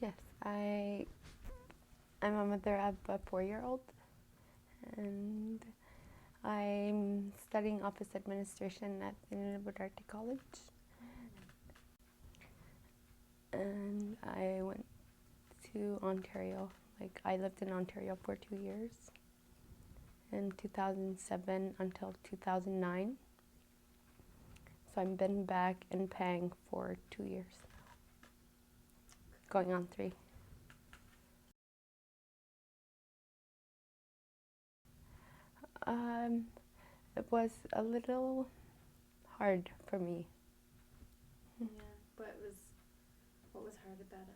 Yes, I'm a mother of a 4-year-old, and I'm studying office administration at the Nunavut Arctic College. And I went to Ontario. Like, I lived in Ontario for 2 years, in 2007 until 2009. So I've been back in Pang for 2 years now, going on 3. It was a little hard for me. Yeah, what was hard about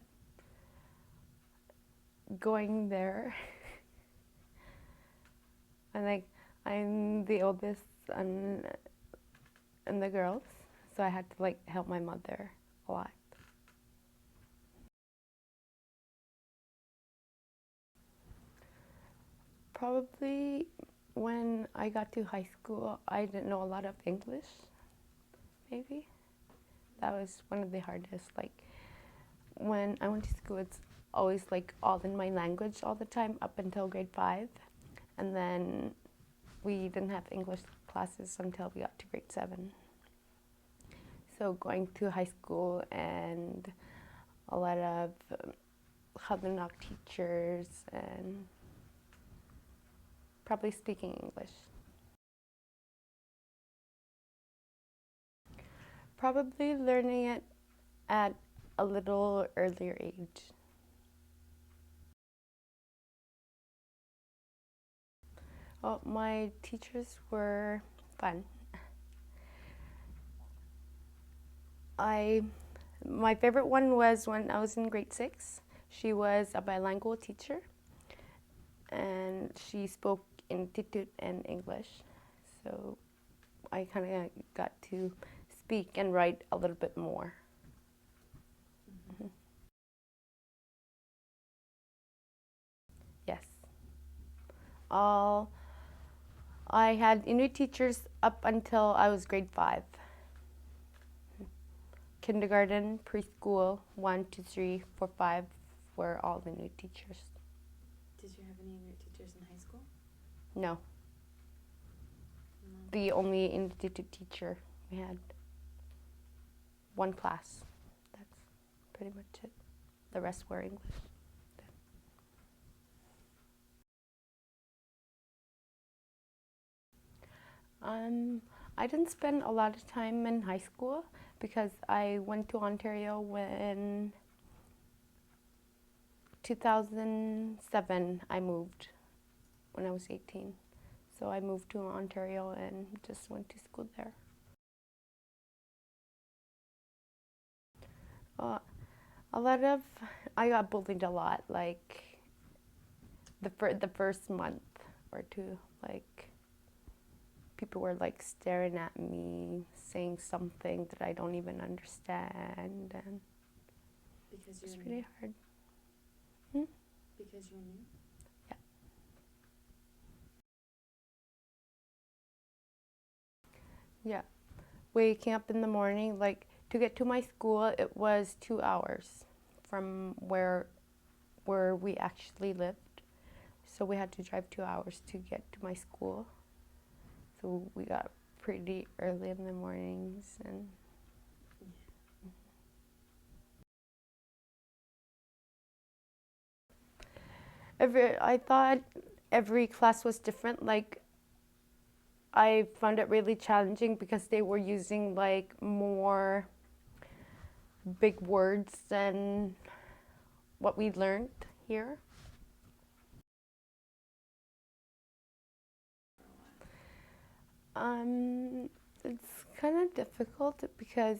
it? Going there, and I'm the oldest and the girls, so I had to help my mother a lot. Probably when I got to high school, I didn't know a lot of English, maybe. That was one of the hardest. When I went to school, it's always all in my language all the time up until grade 5. And then we didn't have English classes until we got to grade 7. So going to high school and a lot of Qaujimajatuqangit teachers and probably speaking English. Probably learning it at a little earlier age. Well, my teachers were fun. My favorite one was when I was in grade 6. She was a bilingual teacher, and she spoke in Inuit and English. So I kind of got to speak and write a little bit more. Mm-hmm. Yes. I had Inuit teachers up until I was grade 5. Kindergarten, preschool, 1, 2, 3, 4, 5 were all the Inuit teachers. Did you have any Inuit teachers in high school? No. The only Inuit teacher we had. One class. That's pretty much it. The rest were English. I didn't spend a lot of time in high school because I went to Ontario when 2007 I moved when I was 18. So I moved to Ontario and just went to school there. I got bullied a lot, the first month or 2, people were staring at me, saying something that I don't even understand, and because it's pretty hard. Because you're new? Yeah. Yeah. Waking up in the morning, to get to my school, it was 2 hours from where we actually lived. So we had to drive 2 hours to get to my school. So we got pretty early in the mornings and I thought every class was different. I found it really challenging because they were using more big words than what we learned here. It's kind of difficult because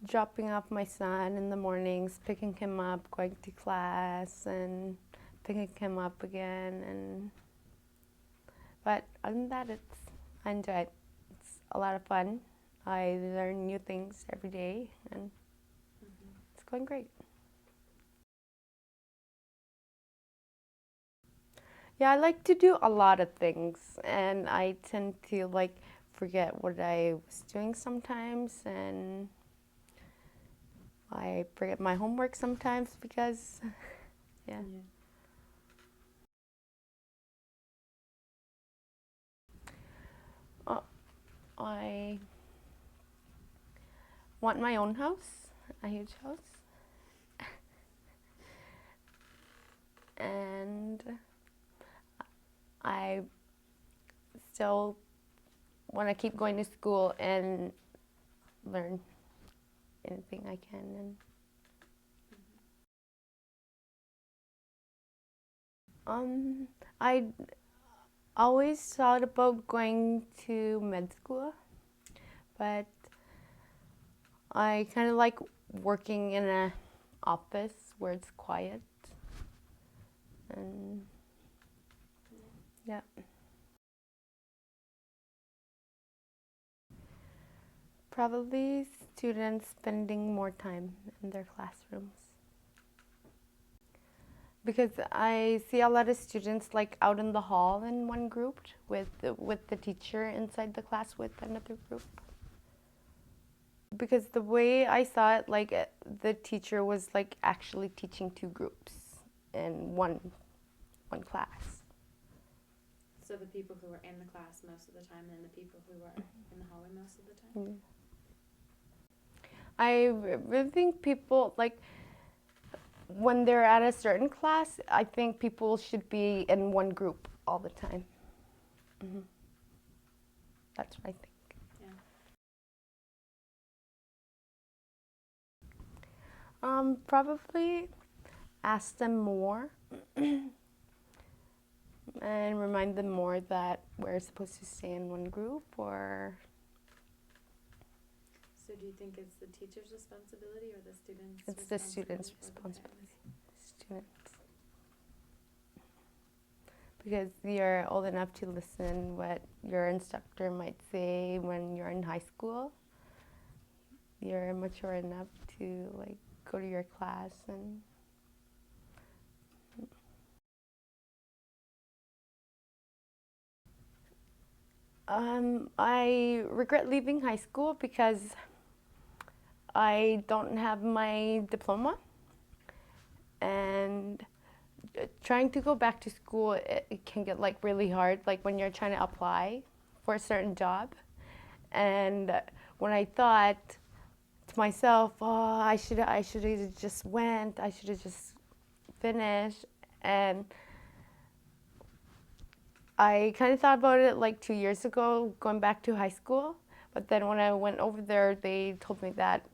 dropping off my son in the mornings, picking him up, going to class, and picking him up again, but other than that, I enjoy it. It's a lot of fun. I learn new things every day, and it's going great. Yeah, I like to do a lot of things, and I tend to forget what I was doing sometimes, and I forget my homework sometimes because, yeah. I want my own house, a huge house. And I still want to keep going to school and learn anything I can. And I always thought about going to med school, but I kind of like working in an office where it's quiet. And yeah. Probably students spending more time in their classrooms. Because I see a lot of students like out in the hall in one group with the teacher inside the class with another group. Because the way I saw it, like the teacher was like actually teaching two groups in one class. So the people who were in the class most of the time and the people who were in the hallway most of the time? I really think people, like, when they're at a certain class, I think people should be in one group all the time. Mm-hmm. That's what I think. Yeah. Probably ask them more and remind them more that we're supposed to stay in one group, or... So do you think it's the teacher's responsibility or the student's responsibility? It's the student's responsibility. Students. Because you're old enough to listen what your instructor might say when you're in high school. You're mature enough to like go to your class and I regret leaving high school because I don't have my diploma, and trying to go back to school, it can get like really hard, like when you're trying to apply for a certain job. And when I thought to myself, oh, I should have just went, I should have just finished, and I kind of thought about it like 2 years ago, going back to high school. But then when I went over there, they told me that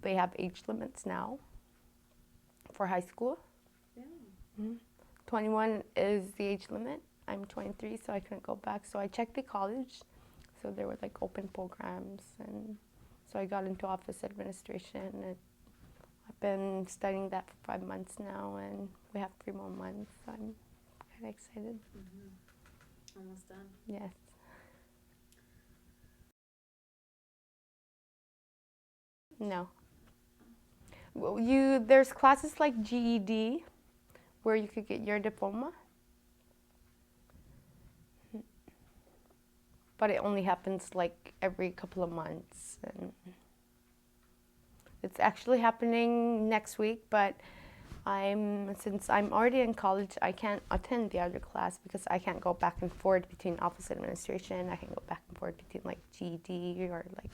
they have age limits now for high school. Mm-hmm. 21 is the age limit. I'm 23, so I couldn't go back. So I checked the college. So there were like open programs, and so I got into office administration. And I've been studying that for 5 months now, and we have 3 more months. So I'm kind of excited. Mm-hmm. Almost done. Yes. No. Well, there's classes like GED where you could get your diploma, but it only happens like every couple of months, and it's actually happening next week. But since I'm already in college, I can't attend the other class because I can't go back and forth between office administration. I can go back and forth between like GED or like.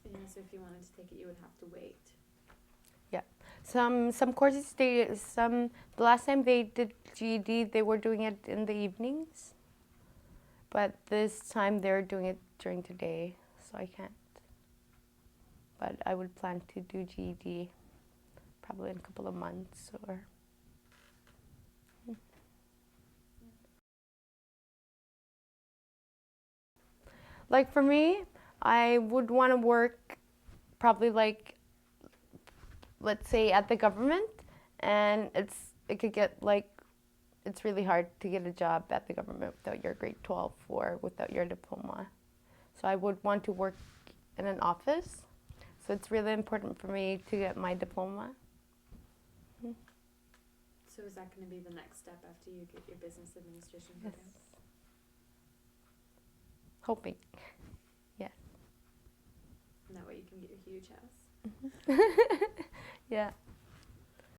Yeah, so if you wanted to take it, you would have to wait. Yeah, some courses the last time they did GED, they were doing it in the evenings, but this time they're doing it during the day, so I can't. But I would plan to do GED probably in a couple of months or. Like for me, I would want to work probably like, let's say at the government, and it could get like, it's really hard to get a job at the government without your grade 12 or without your diploma. So I would want to work in an office. So it's really important for me to get my diploma. So is that going to be the next step after you get your business administration program? Yes. Hoping. Yes. And that way you can get your huge house. Yeah.